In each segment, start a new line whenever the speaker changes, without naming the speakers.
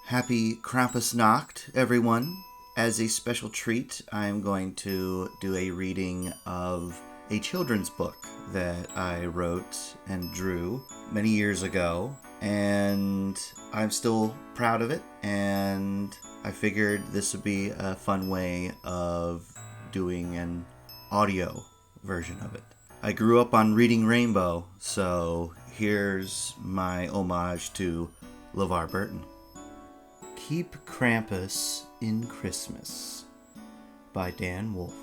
Happy Krampusnacht, everyone. As a special treat, I'm going to do a reading of a children's book that I wrote and drew many years ago, and I'm still proud of it, and I figured this would be a fun way of doing an audio version of it. I grew up on Reading Rainbow, so here's my homage to LeVar Burton. Keep Krampus in Christmas by Dan Wolfe.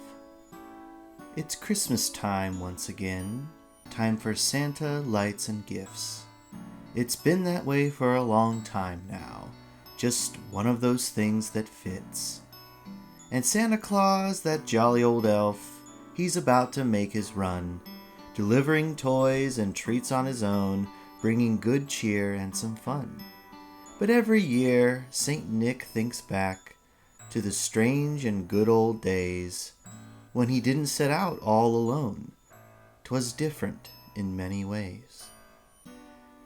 It's Christmas time once again, time for Santa, lights, and gifts. It's been that way for a long time now, just one of those things that fits. And Santa Claus, that jolly old elf, he's about to make his run, delivering toys and treats on his own, bringing good cheer and some fun. But every year, St. Nick thinks back to the strange and good old days when he didn't set out all alone. 'Twas different in many ways.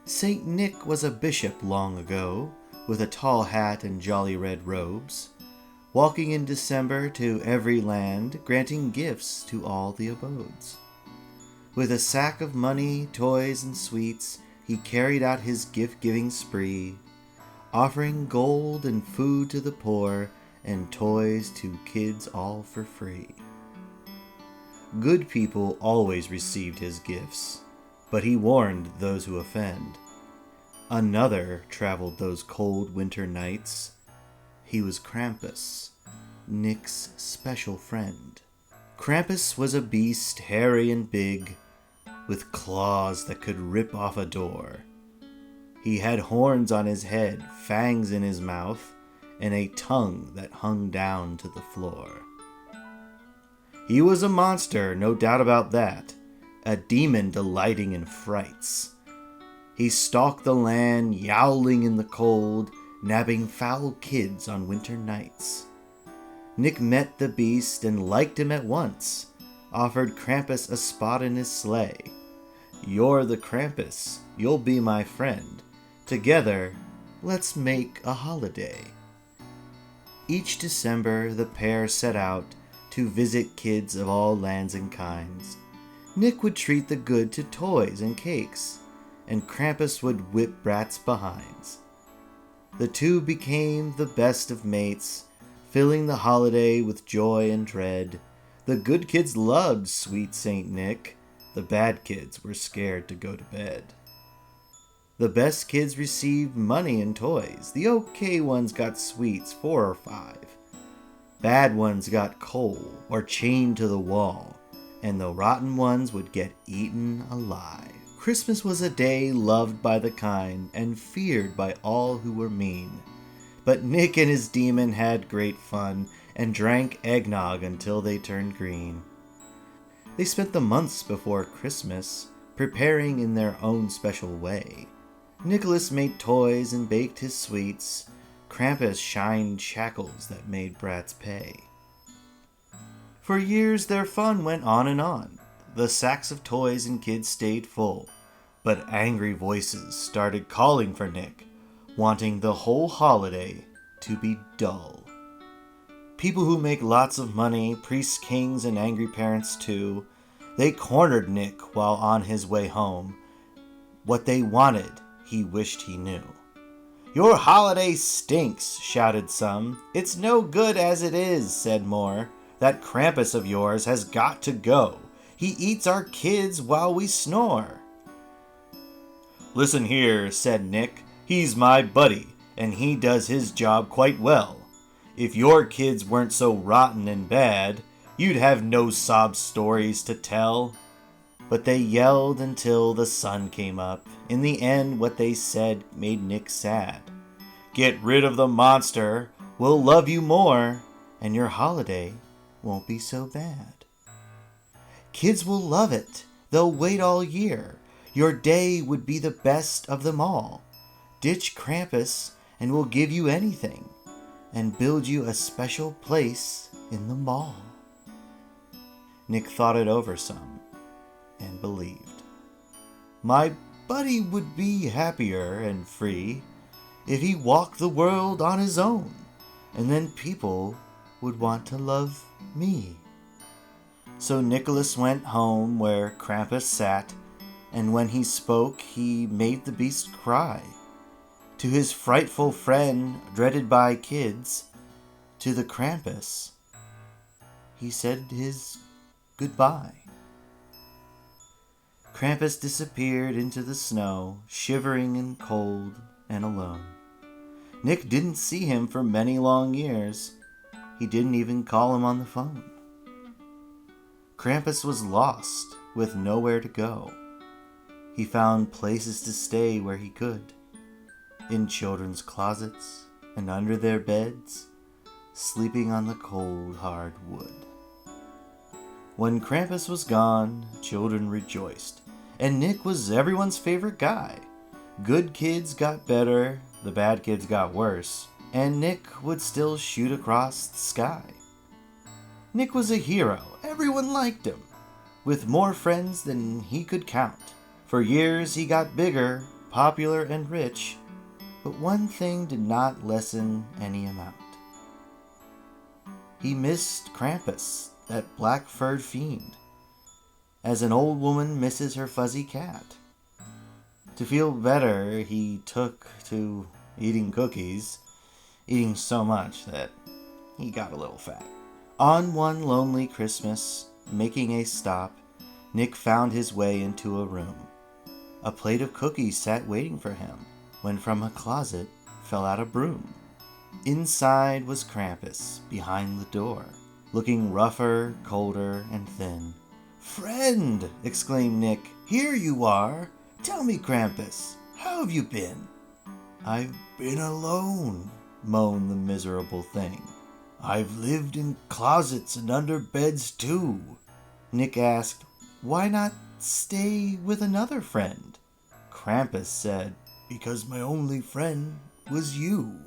St. Nick was a bishop long ago, with a tall hat and jolly red robes, walking in December to every land, granting gifts to all the abodes. With a sack of money, toys, and sweets, he carried out his gift-giving spree, offering gold and food to the poor and toys to kids all for free. Good people always received his gifts, but he warned those who offend. Another traveled those cold winter nights. He was Krampus, Nick's special friend. Krampus was a beast hairy and big, with claws that could rip off a door. He had horns on his head, fangs in his mouth, and a tongue that hung down to the floor. He was a monster, no doubt about that, a demon delighting in frights. He stalked the land, yowling in the cold, nabbing foul kids on winter nights. Nick met the beast and liked him at once, offered Krampus a spot in his sleigh. "You're the Krampus, you'll be my friend. Together, let's make a holiday." Each December, the pair set out to visit kids of all lands and kinds. Nick would treat the good to toys and cakes, and Krampus would whip brats' behinds. The two became the best of mates, filling the holiday with joy and dread. The good kids loved sweet Saint Nick. The bad kids were scared to go to bed. The best kids received money and toys. The okay ones got sweets, 4 or 5. Bad ones got coal or chained to the wall, and the rotten ones would get eaten alive. Christmas was a day loved by the kind and feared by all who were mean. But Nick and his demon had great fun and drank eggnog until they turned green. They spent the months before Christmas preparing in their own special way. Nicholas made toys and baked his sweets. Krampus shined shackles that made brats pay. For years their fun went on and on. The sacks of toys and kids stayed full, but angry voices started calling for Nick, wanting the whole holiday to be dull. People who make lots of money, priests, kings, and angry parents too, they cornered Nick while on his way home. What they wanted, he wished he knew. "Your holiday stinks," shouted some. "It's no good as it is," said more. "That Krampus of yours has got to go. He eats our kids while we snore." "Listen here," said Nick. "He's my buddy, and he does his job quite well. If your kids weren't so rotten and bad, you'd have no sob stories to tell." But they yelled until the sun came up. In the end, what they said made Nick sad. "Get rid of the monster, we'll love you more, and your holiday won't be so bad. Kids will love it, they'll wait all year. Your day would be the best of them all. Ditch Krampus, and we'll give you anything, and build you a special place in the mall." Nick thought it over some and believed. "My buddy would be happier and free if he walked the world on his own, and then people would want to love me. So Nicholas went home where Krampus sat, and when he spoke, he made the beast cry. To his frightful friend, dreaded by kids, to the Krampus, he said his goodbye. Krampus disappeared into the snow, shivering and cold and alone. Nick didn't see him for many long years. He didn't even call him on the phone. Krampus was lost, with nowhere to go. He found places to stay where he could, in children's closets and under their beds, sleeping on the cold, hard wood. When Krampus was gone, children rejoiced, and Nick was everyone's favorite guy. Good kids got better, the bad kids got worse, and Nick would still shoot across the sky. Nick was a hero, everyone liked him, with more friends than he could count. For years he got bigger, popular, and rich, but one thing did not lessen any amount. He missed Krampus, that black-furred fiend, as an old woman misses her fuzzy cat. To feel better, he took to eating cookies, eating so much that he got a little fat. On one lonely Christmas, making a stop, Nick found his way into a room. A plate of cookies sat waiting for him, when from a closet fell out a broom. Inside was Krampus, behind the door, looking rougher, colder, and thin. "Friend!" exclaimed Nick. "Here you are! Tell me, Krampus, how have you been?" "I've been alone," moaned the miserable thing. "I've lived in closets and under beds too." Nick asked, "Why not stay with another friend?" Krampus said, "Because my only friend was you."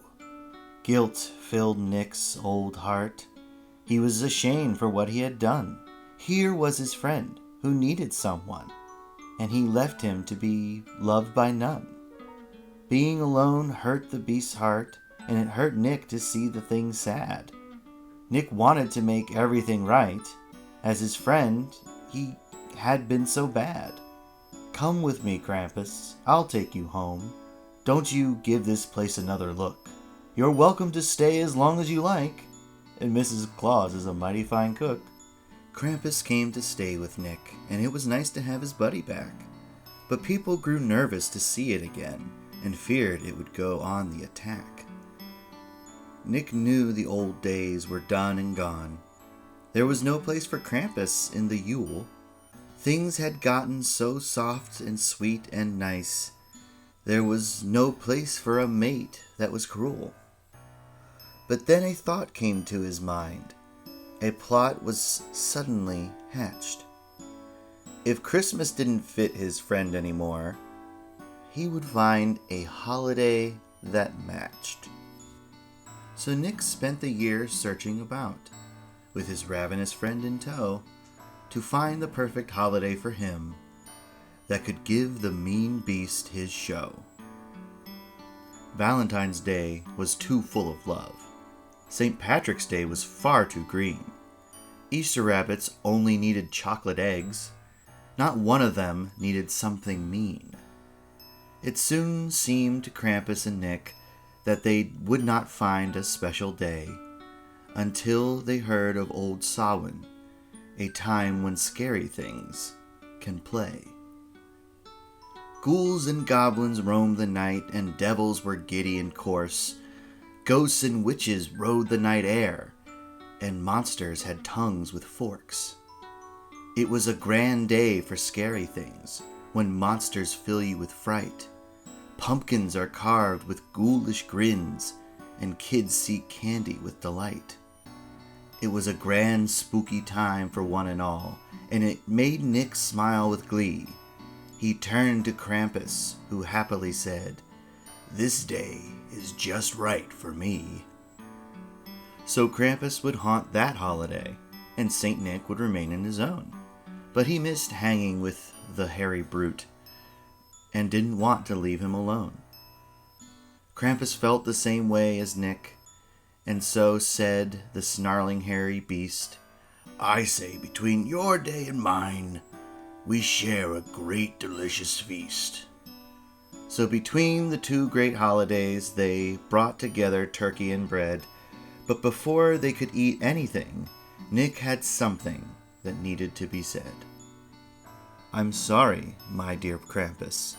Guilt filled Nick's old heart. He was ashamed for what he had done. Here was his friend who needed someone, and he left him to be loved by none. Being alone hurt the beast's heart, and it hurt Nick to see the thing sad. Nick wanted to make everything right. As his friend, he had been so bad. "Come with me, Krampus. I'll take you home. Don't you give this place another look. You're welcome to stay as long as you like, and Mrs. Claus is a mighty fine cook." Krampus came to stay with Nick, and it was nice to have his buddy back. But people grew nervous to see it again, and feared it would go on the attack. Nick knew the old days were done and gone. There was no place for Krampus in the Yule. Things had gotten so soft and sweet and nice. There was no place for a mate that was cruel. But then a thought came to his mind. A plot was suddenly hatched. If Christmas didn't fit his friend anymore, he would find a holiday that matched. So Nick spent the year searching about, with his ravenous friend in tow, to find the perfect holiday for him that could give the mean beast his show. Valentine's Day was too full of love. St. Patrick's Day was far too green. Easter rabbits only needed chocolate eggs. Not one of them needed something mean. It soon seemed to Krampus and Nick that they would not find a special day until they heard of Old Samhain, a time when scary things can play. Ghouls and goblins roamed the night, and devils were giddy and coarse. Ghosts and witches rode the night air, and monsters had tongues with forks. It was a grand day for scary things, when monsters fill you with fright. Pumpkins are carved with ghoulish grins, and kids seek candy with delight. It was a grand spooky time for one and all, and it made Nick smile with glee. He turned to Krampus, who happily said, "This day is just right for me." So Krampus would haunt that holiday, and St. Nick would remain in his own. But he missed hanging with the hairy brute, and didn't want to leave him alone. Krampus felt the same way as Nick, and so said the snarling hairy beast, "I say between your day and mine, we share a great delicious feast." So between the two great holidays, they brought together turkey and bread, but before they could eat anything, Nick had something that needed to be said. "I'm sorry, my dear Krampus.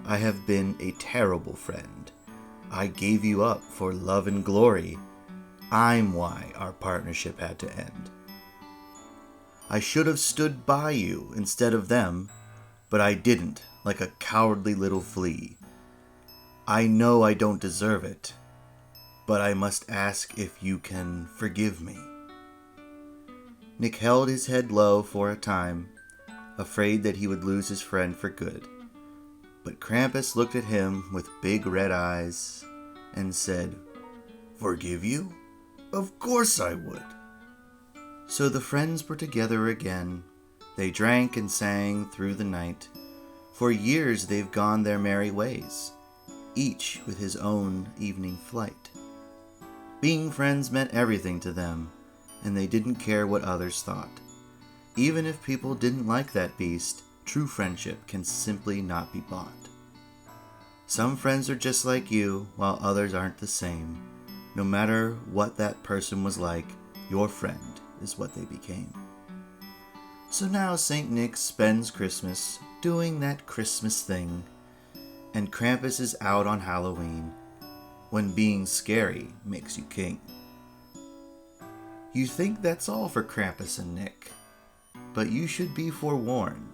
I have been a terrible friend. I gave you up for love and glory. I'm why our partnership had to end. I should have stood by you instead of them, but I didn't, like a cowardly little flea. I know I don't deserve it, but I must ask if you can forgive me." Nick held his head low for a time, afraid that he would lose his friend for good. But Krampus looked at him with big red eyes and said, "Forgive you? Of course I would." So the friends were together again. They drank and sang through the night. For years they've gone their merry ways, each with his own evening flight. Being friends meant everything to them, and they didn't care what others thought. Even if people didn't like that beast, true friendship can simply not be bought. Some friends are just like you, while others aren't the same. No matter what that person was like, your friend is what they became. So now St. Nick spends Christmas doing that Christmas thing, and Krampus is out on Halloween, when being scary makes you king. You think that's all for Krampus and Nick, but you should be forewarned.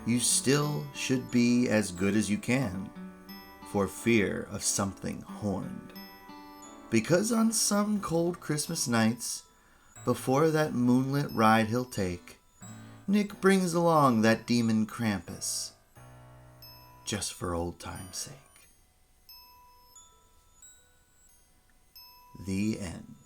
You still should be as good as you can, for fear of something horned. Because on some cold Christmas nights, before that moonlit ride he'll take, Nick brings along that demon Krampus, just for old time's sake. The end.